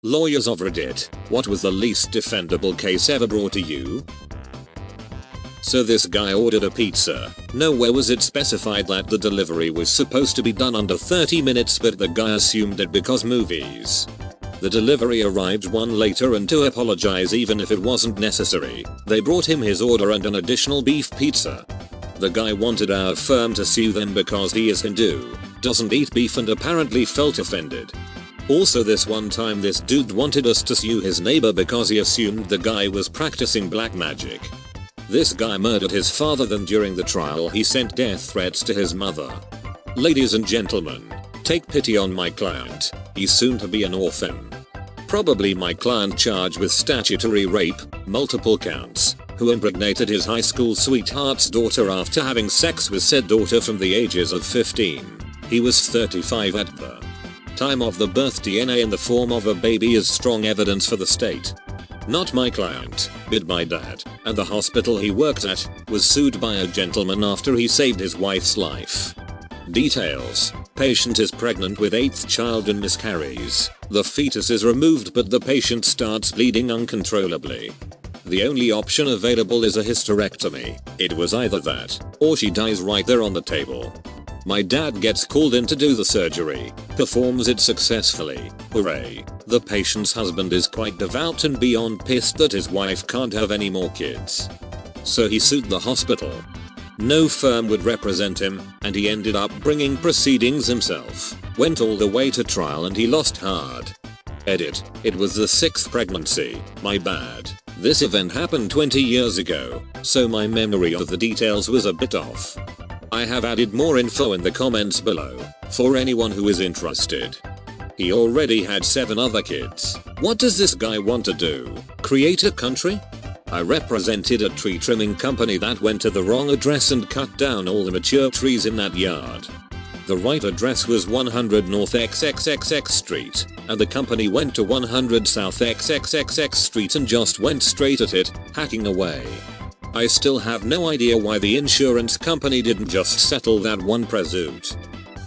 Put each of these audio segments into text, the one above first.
Lawyers of Reddit, what was the least defendable case ever brought to you? So this guy ordered a pizza. Nowhere was it specified that the delivery was supposed to be done under 30 minutes, but the guy assumed it because movies. The delivery arrived one later, and to apologize even if it wasn't necessary, they brought him his order and an additional beef pizza. The guy wanted our firm to sue them because he is Hindu, doesn't eat beef, and apparently felt offended. Also, this one time this dude wanted us to sue his neighbor because he assumed the guy was practicing black magic. This guy murdered his father, then during the trial he sent death threats to his mother. Ladies and gentlemen, take pity on my client, he's soon to be an orphan. Probably my client charged with statutory rape, multiple counts, who impregnated his high school sweetheart's daughter after having sex with said daughter from the ages of 15. He was 35 at the time of the birth. DNA in the form of a baby is strong evidence for the state. Not my client, but my dad, and the hospital he worked at, was sued by a gentleman after he saved his wife's life. Details: patient is pregnant with 8th child and miscarries. The fetus is removed, but the patient starts bleeding uncontrollably. The only option available is a hysterectomy. It was either that, or she dies right there on the table. My dad gets called in to do the surgery, performs it successfully. Hooray. The patient's husband is quite devout and beyond pissed that his wife can't have any more kids. So he sued the hospital. No firm would represent him, and he ended up bringing proceedings himself. Went all the way to trial and he lost hard. Edit: it was the 6th pregnancy, my bad. This event happened 20 years ago, so my memory of the details was a bit off. I have added more info in the comments below, for anyone who is interested. He already had 7 other kids. What does this guy want to do? Create a country? I represented a tree trimming company that went to the wrong address and cut down all the mature trees in that yard. The right address was 100 North XXXX Street, and the company went to 100 South XXXX Street and just went straight at it, hacking away. I still have no idea why the insurance company didn't just settle that one pursuit.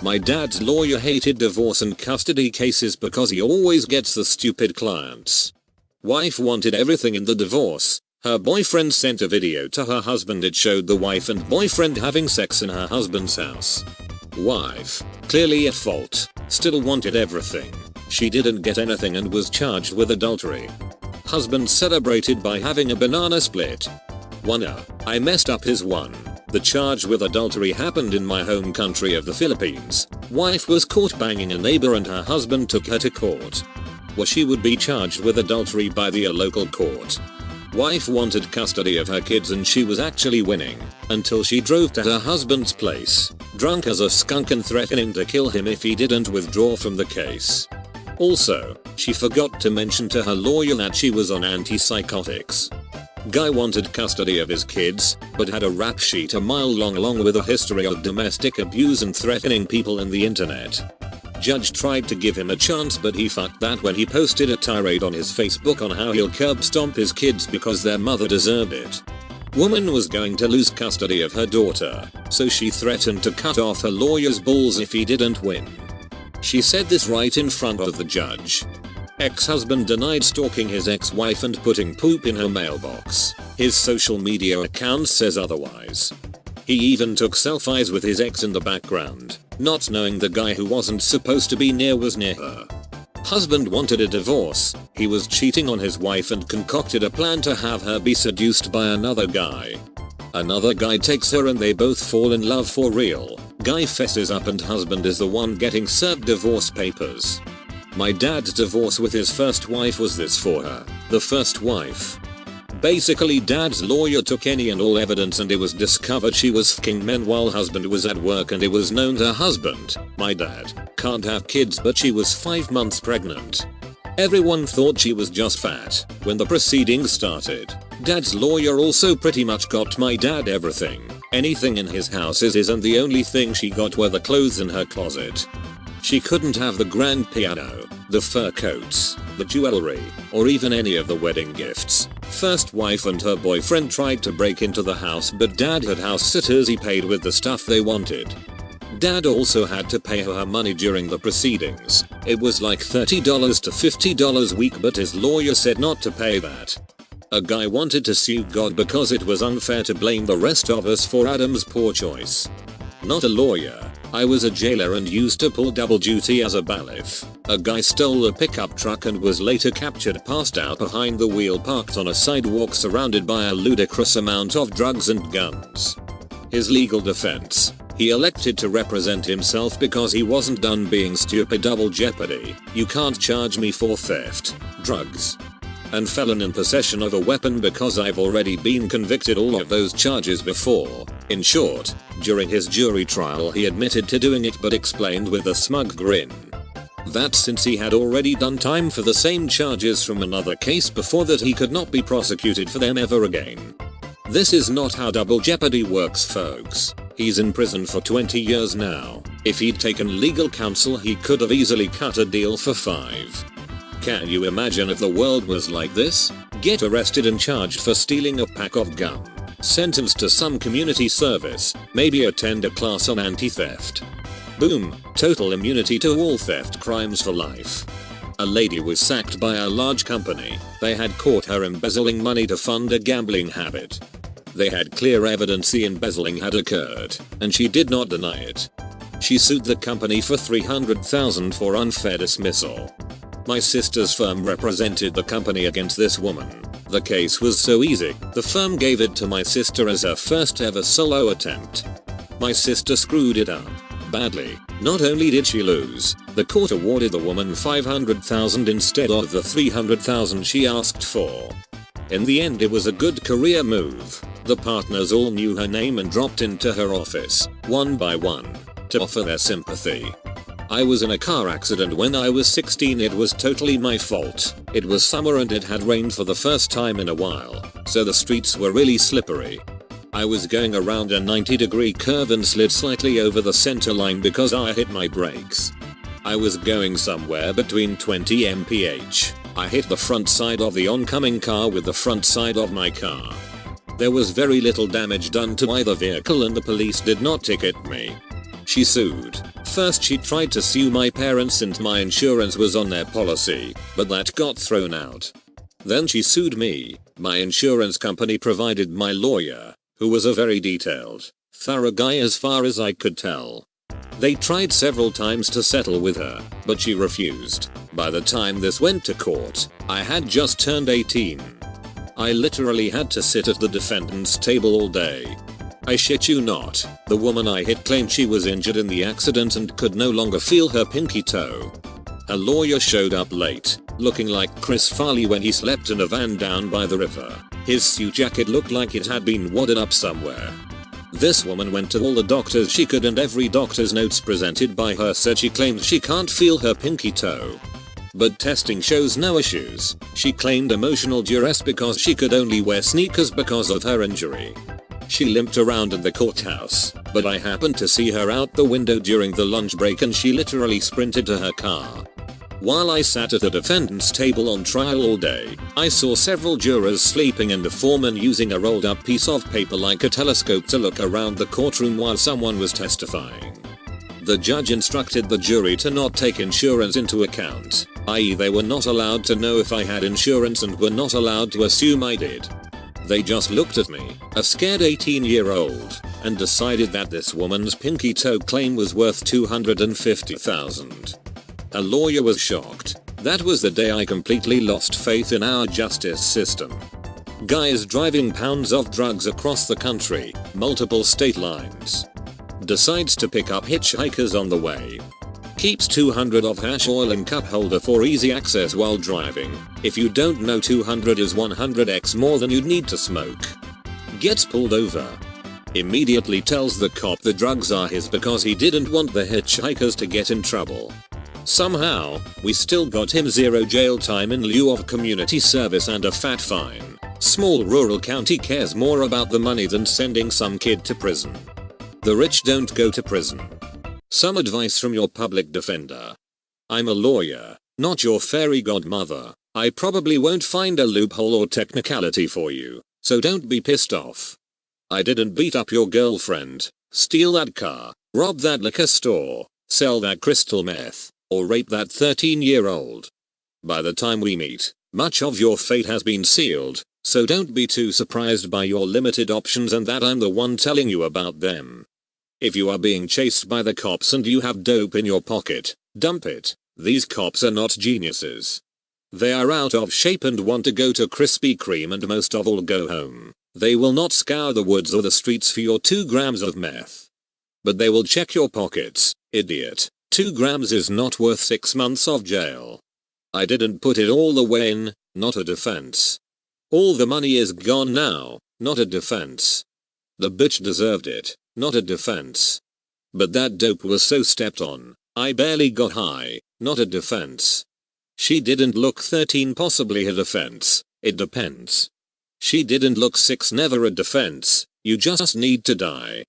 My dad's lawyer hated divorce and custody cases because he always gets the stupid clients. Wife wanted everything in the divorce. Her boyfriend sent a video to her husband. It showed the wife and boyfriend having sex in her husband's house. Wife, clearly at fault, still wanted everything. She didn't get anything and was charged with adultery. Husband celebrated by having a banana split. I messed up his one. The charge with adultery happened in my home country of the Philippines. Wife was caught banging a neighbor and her husband took her to court, where she would be charged with adultery by the local court. Wife wanted custody of her kids and she was actually winning, until she drove to her husband's place, drunk as a skunk and threatening to kill him if he didn't withdraw from the case. Also, she forgot to mention to her lawyer that she was on antipsychotics. Guy wanted custody of his kids, but had a rap sheet a mile long along with a history of domestic abuse and threatening people in the internet. Judge tried to give him a chance, but he fucked that when he posted a tirade on his Facebook on how he'll curb stomp his kids because their mother deserved it. Woman was going to lose custody of her daughter, so she threatened to cut off her lawyer's balls if he didn't win. She said this right in front of the judge. Ex-husband denied stalking his ex-wife and putting poop in her mailbox. His social media account says otherwise. He even took selfies with his ex in the background, not knowing the guy who wasn't supposed to be near was near her. Husband wanted a divorce. He was cheating on his wife and concocted a plan to have her be seduced by another guy. Another guy takes her and they both fall in love for real. Guy fesses up and husband is the one getting served divorce papers. My dad's divorce with his first wife was this for her. The first wife. Basically, dad's lawyer took any and all evidence and it was discovered she was f***ing men while husband was at work, and it was known to husband, my dad, can't have kids, but she was 5 months pregnant. Everyone thought she was just fat when the proceedings started. Dad's lawyer also pretty much got my dad everything. Anything in his house is his, and the only thing she got were the clothes in her closet. She couldn't have the grand piano, the fur coats, the jewelry, or even any of the wedding gifts. First wife and her boyfriend tried to break into the house, but dad had house sitters he paid with the stuff they wanted. Dad also had to pay her money during the proceedings. It was like $30 to $50 a week, but his lawyer said not to pay that. A guy wanted to sue God because it was unfair to blame the rest of us for Adam's poor choice. Not a lawyer. I was a jailer and used to pull double duty as a bailiff. A guy stole a pickup truck and was later captured passed out behind the wheel parked on a sidewalk surrounded by a ludicrous amount of drugs and guns. His legal defense: he elected to represent himself because he wasn't done being stupid. Double jeopardy. You can't charge me for theft, drugs, and felon in possession of a weapon because I've already been convicted all of those charges before. In short, during his jury trial he admitted to doing it but explained with a smug grin that since he had already done time for the same charges from another case before, that he could not be prosecuted for them ever again. This is not how double jeopardy works, folks. He's in prison for 20 years now. If he'd taken legal counsel he could have easily cut a deal for 5. Can you imagine if the world was like this? Get arrested and charged for stealing a pack of gum. Sentenced to some community service, maybe attend a class on anti-theft. Boom, total immunity to all theft crimes for life. A lady was sacked by a large company. They had caught her embezzling money to fund a gambling habit. They had clear evidence the embezzling had occurred, and she did not deny it. She sued the company for $300,000 for unfair dismissal. My sister's firm represented the company against this woman. The case was so easy, the firm gave it to my sister as her first ever solo attempt. My sister screwed it up badly. Not only did she lose, the court awarded the woman $500,000 instead of the $300,000 she asked for. In the end it was a good career move. The partners all knew her name and dropped into her office, one by one, to offer their sympathy. I was in a car accident when I was 16. It was totally my fault. It was summer and it had rained for the first time in a while, so the streets were really slippery. I was going around a 90-degree curve and slid slightly over the center line because I hit my brakes. I was going somewhere between 20 mph. I hit the front side of the oncoming car with the front side of my car. There was very little damage done to either vehicle and the police did not ticket me. She sued. First she tried to sue my parents since my insurance was on their policy, but that got thrown out. Then she sued me. My insurance company provided my lawyer, who was a very detailed, thorough guy as far as I could tell. They tried several times to settle with her, but she refused. By the time this went to court, I had just turned 18. I literally had to sit at the defendant's table all day. I shit you not, the woman I hit claimed she was injured in the accident and could no longer feel her pinky toe. Her lawyer showed up late, looking like Chris Farley when he slept in a van down by the river. His suit jacket looked like it had been wadded up somewhere. This woman went to all the doctors she could and every doctor's notes presented by her said she claimed she can't feel her pinky toe. But testing shows no issues. She claimed emotional duress because she could only wear sneakers because of her injury. She limped around in the courthouse, but I happened to see her out the window during the lunch break and she literally sprinted to her car. While I sat at the defendant's table on trial all day, I saw several jurors sleeping and a foreman using a rolled up piece of paper like a telescope to look around the courtroom while someone was testifying. The judge instructed the jury to not take insurance into account, i.e. they were not allowed to know if I had insurance and were not allowed to assume I did. They just looked at me, a scared 18-year-old, and decided that this woman's pinky toe claim was worth $250,000. Her lawyer was shocked. That was the day I completely lost faith in our justice system. Guys driving pounds of drugs across the country, multiple state lines. Decides to pick up hitchhikers on the way. Keeps 200 of hash oil in cup holder for easy access while driving. If you don't know, 200 is 100x more than you'd need to smoke. Gets pulled over. Immediately tells the cop the drugs are his because he didn't want the hitchhikers to get in trouble. Somehow, we still got him 0 jail time in lieu of community service and a fat fine. Small rural county cares more about the money than sending some kid to prison. The rich don't go to prison. Some advice from your public defender. I'm a lawyer, not your fairy godmother. I probably won't find a loophole or technicality for you, so don't be pissed off. I didn't beat up your girlfriend, steal that car, Rob that liquor store, sell that crystal meth, or rape that 13-year-old. By the time we meet, much of your fate has been sealed, so don't be too surprised by your limited options and that I'm the one telling you about them. If you are being chased by the cops and you have dope in your pocket, dump it. These cops are not geniuses. They are out of shape and want to go to Krispy Kreme and most of all go home. They will not scour the woods or the streets for your 2 grams of meth. But they will check your pockets, idiot. 2 grams is not worth 6 months of jail. I didn't put it all the way in, not a defense. All the money is gone now, not a defense. The bitch deserved it, not a defense. But that dope was so stepped on, I barely got high, not a defense. She didn't look 13, possibly a defense, it depends. She didn't look 6, never a defense, you just need to die.